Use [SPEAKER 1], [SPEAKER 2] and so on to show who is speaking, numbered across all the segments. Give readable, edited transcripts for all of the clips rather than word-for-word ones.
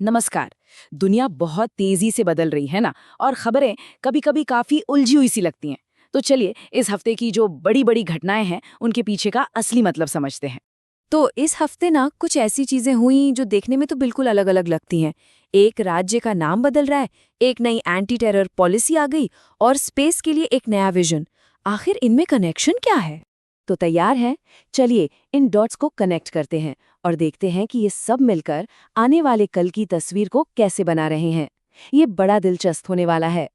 [SPEAKER 1] नमस्कार। दुनिया बहुत तेजी से बदल रही है ना, और खबरें कभी-कभी काफी उलझी हुई सी लगती हैं। तो चलिए इस हफ्ते की जो बड़ी-बड़ी घटनाएं हैं, उनके पीछे का असली मतलब समझते हैं।
[SPEAKER 2] तो इस हफ्ते ना कुछ ऐसी चीजें हुई जो देखने में तो बिल्कुल अलग अलग लगती हैं। एक राज्य का नाम बदल रहा है, एक नई एंटी टेरर पॉलिसी आ गई और स्पेस के लिए एक नया विजन। आखिर इनमें कनेक्शन क्या है? तो तैयार हैं? चलिए इन डॉट्स को कनेक्ट करते हैं और देखते हैं कि ये सब मिलकर आने वाले कल की तस्वीर को कैसे बना रहे हैं। ये बड़ा दिलचस्प होने वाला है।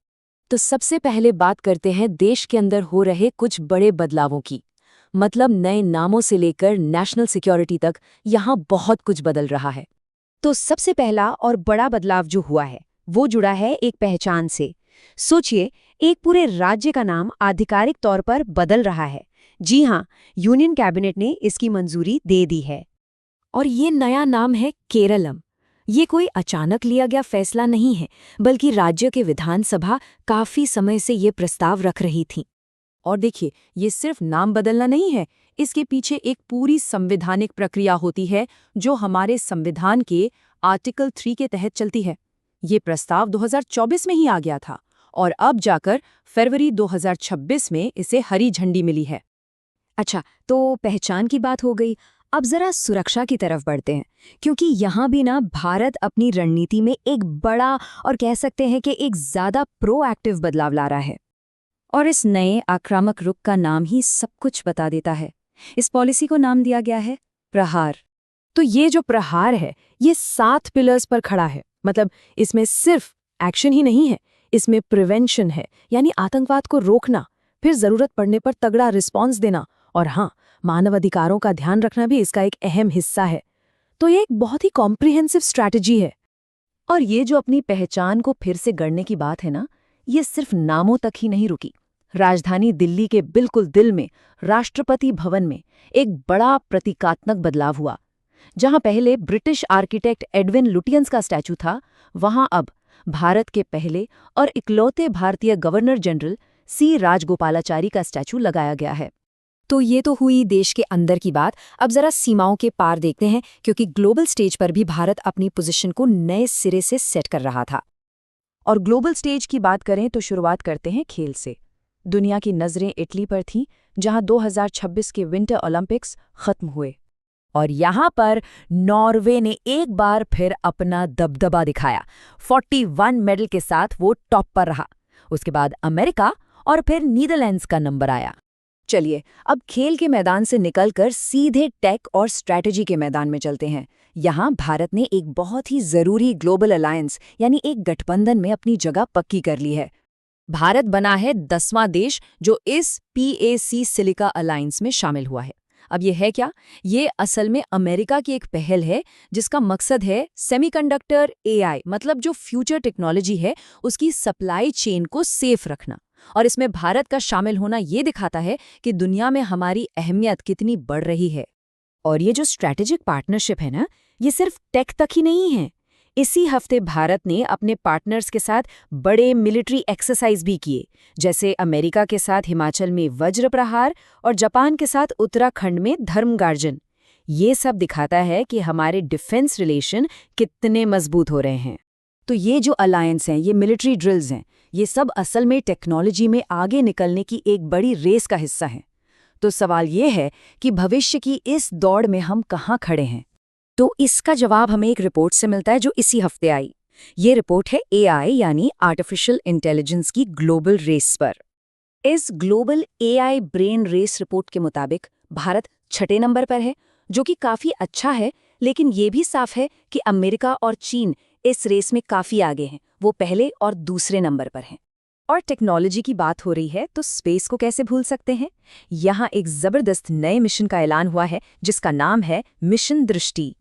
[SPEAKER 2] तो सबसे पहले बात करते हैं देश के अंदर हो रहे कुछ बड़े बदलावों की। मतलब नए नामों से लेकर नेशनल सिक्योरिटी तक यहाँ बहुत कुछ बदल रहा है। तो सबसे पहला और बड़ा बदलाव जो हुआ है वो जुड़ा है एक पहचान से। सोचिए, एक पूरे राज्य का नाम आधिकारिक तौर पर बदल रहा है। जी हाँ, यूनियन कैबिनेट ने इसकी मंजूरी दे दी है। और ये नया नाम है केरलम। ये कोई अचानक लिया गया फैसला नहीं है, बल्कि राज्य के विधानसभा काफी समय से ये प्रस्ताव रख रही थी।
[SPEAKER 1] और देखिए, ये सिर्फ नाम बदलना नहीं है, इसके पीछे एक पूरी संवैधानिक प्रक्रिया होती है जो हमारे संविधान के आर्टिकल 3 के तहत चलती है। ये प्रस्ताव 2024 में ही आ गया था और अब जाकर फरवरी 2026 में इसे हरी झंडी मिली है।
[SPEAKER 2] अच्छा, तो पहचान की बात हो गई। अब जरा सुरक्षा की तरफ बढ़ते हैं, क्योंकि यहाँ भी ना भारत अपनी रणनीति में एक बड़ा और कह सकते हैं कि एक ज्यादा प्रोएक्टिव बदलाव ला रहा है। और इस नए आक्रामक रुख का नाम ही सब कुछ बता देता है। इस पॉलिसी को नाम दिया गया है प्रहार।
[SPEAKER 1] तो ये जो प्रहार है, ये 7 पिलर्स पर खड़ा है। मतलब इसमें सिर्फ एक्शन ही नहीं है, इसमें प्रिवेंशन है, यानी आतंकवाद को रोकना, फिर जरूरत पड़ने पर तगड़ा रिस्पॉन्स देना, और हाँ, मानव अधिकारों का ध्यान रखना भी इसका एक अहम हिस्सा है। तो ये एक बहुत ही कॉम्प्रिहेंसिव स्ट्रैटेजी है।
[SPEAKER 2] और ये जो अपनी पहचान को फिर से गढ़ने की बात है ना, ये सिर्फ नामों तक ही नहीं रुकी। राजधानी दिल्ली के बिल्कुल दिल में राष्ट्रपति भवन में एक बड़ा प्रतीकात्मक बदलाव हुआ। जहां पहले ब्रिटिश आर्किटेक्ट एडविन लुटियंस का स्टैचू था, वहां अब भारत के पहले और इकलौते भारतीय गवर्नर जनरल सी राजगोपालाचारी का स्टैचू लगाया गया है। तो ये तो हुई देश के अंदर की बात। अब जरा सीमाओं के पार देखते हैं, क्योंकि ग्लोबल स्टेज पर भी भारत अपनी पोजीशन को नए सिरे से सेट कर रहा था। और ग्लोबल स्टेज की बात करें तो शुरुआत करते हैं खेल से। दुनिया की नज़रें इटली पर थीं, जहां 2026 के विंटर ओलंपिक्स खत्म हुए। और यहाँ पर नॉर्वे ने एक बार फिर अपना दबदबा दिखाया। 41 मेडल के साथ वो टॉप पर रहा। उसके बाद अमेरिका और फिर नीदरलैंड्स का नंबर आया। चलिए अब खेल के मैदान से निकलकर सीधे टेक और स्ट्रैटेजी के मैदान में चलते हैं। यहाँ भारत ने एक बहुत ही जरूरी ग्लोबल अलायंस यानी एक गठबंधन में अपनी जगह पक्की कर ली है। भारत बना है 10वां देश जो इस PAC सिलिका अलायंस में शामिल हुआ है। अब ये है क्या? ये असल में अमेरिका की एक पहल है जिसका मकसद है सेमीकंडक्टर AI, मतलब जो फ्यूचर टेक्नोलॉजी है, उसकी सप्लाई चेन को सेफ रखना। और इसमें भारत का शामिल होना ये दिखाता है कि दुनिया में हमारी अहमियत कितनी बढ़ रही है। और ये जो स्ट्रैटेजिक पार्टनरशिप है ना, ये सिर्फ टेक तक ही नहीं है। इसी हफ्ते भारत ने अपने पार्टनर्स के साथ बड़े मिलिट्री एक्सरसाइज भी किए, जैसे अमेरिका के साथ हिमाचल में वज्र प्रहार और जापान के साथ उत्तराखंड में धर्मगार्जन। ये सब दिखाता है कि हमारे डिफेंस रिलेशन कितने मजबूत हो रहे हैं। तो ये जो अलायंस हैं, ये मिलिट्री ड्रिल्स हैं, ये सब असल में टेक्नोलॉजी में आगे निकलने की एक बड़ी रेस का हिस्सा हैं। तो सवाल ये है कि भविष्य की इस दौड़ में हम कहाँ खड़े हैं? तो इसका जवाब हमें एक रिपोर्ट से मिलता है जो इसी हफ्ते आई। ये रिपोर्ट है AI यानी आर्टिफिशियल इंटेलिजेंस की ग्लोबल रेस पर। इस global AI brain race report के मुताबिक भारत 6ठे नंबर पर है, जो कि काफी अच्छा है, लेकिन ये भी साफ है कि अमेरिका और चीन इस रेस में काफी आगे हैं। वो पहले और दूसरे नंबर पर हैं। और टेक्नोलॉजी की बात हो रही है तो स्पेस को कैसे भूल सकते हैं? यहाँ एक जबरदस्त नए मिशन का ऐलान हुआ है जिसका नाम है मिशन दृष्टि।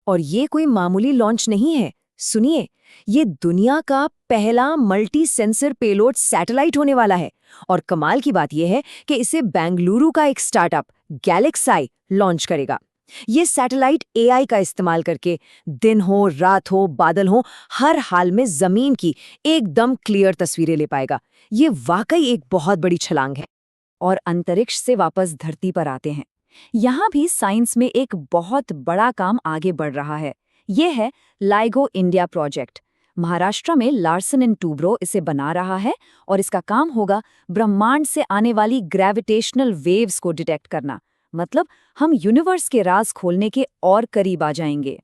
[SPEAKER 2] और ये कोई मामूली लॉन्च नहीं है। सुनिए, ये दुनिया का पहला मल्टी सेंसर पेलोड सैटेलाइट होने वाला है। और कमाल की बात यह है कि इसे बेंगलुरु का एक स्टार्टअप गैलेक्साई लॉन्च करेगा। ये सैटेलाइट AI का इस्तेमाल करके दिन हो, रात हो, बादल हो, हर हाल में जमीन की एकदम क्लियर तस्वीरें ले पाएगा। ये वाकई एक बहुत बड़ी छलांग है। और अंतरिक्ष से वापस धरती पर आते हैं। यहाँ भी साइंस में एक बहुत बड़ा काम आगे बढ़ रहा है। ये है लाइगो इंडिया प्रोजेक्ट। महाराष्ट्र में लार्सन एंड टूब्रो इसे बना रहा है और इसका काम होगा ब्रह्मांड से आने वाली ग्रेविटेशनल वेव्स को डिटेक्ट करना। मतलब हम यूनिवर्स के राज खोलने के और करीब आ जाएंगे।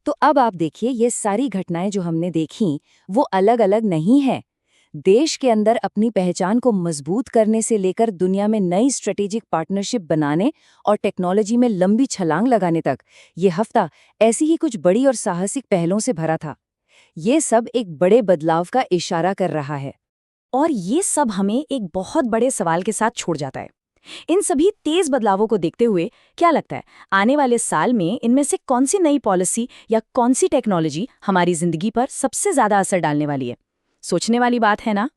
[SPEAKER 2] तो अब आप देखिए, ये सारी घटनाएं जो हमने देखी वो अलग अलग नहीं है। देश के अंदर अपनी पहचान को मजबूत करने से लेकर दुनिया में नई स्ट्रेटेजिक पार्टनरशिप बनाने और टेक्नोलॉजी में लंबी छलांग लगाने तक, ये हफ्ता ऐसी ही कुछ बड़ी और साहसिक पहलों से भरा था। ये सब एक बड़े बदलाव का इशारा कर रहा है।
[SPEAKER 1] और ये सब हमें एक बहुत बड़े सवाल के साथ छोड़ जाता है। इन सभी तेज बदलावों को देखते हुए क्या लगता है, आने वाले साल में इनमें से कौन सी नई पॉलिसी या कौन सी टेक्नोलॉजी हमारी जिंदगी पर सबसे ज्यादा असर डालने वाली है? सोचने वाली बात है ना।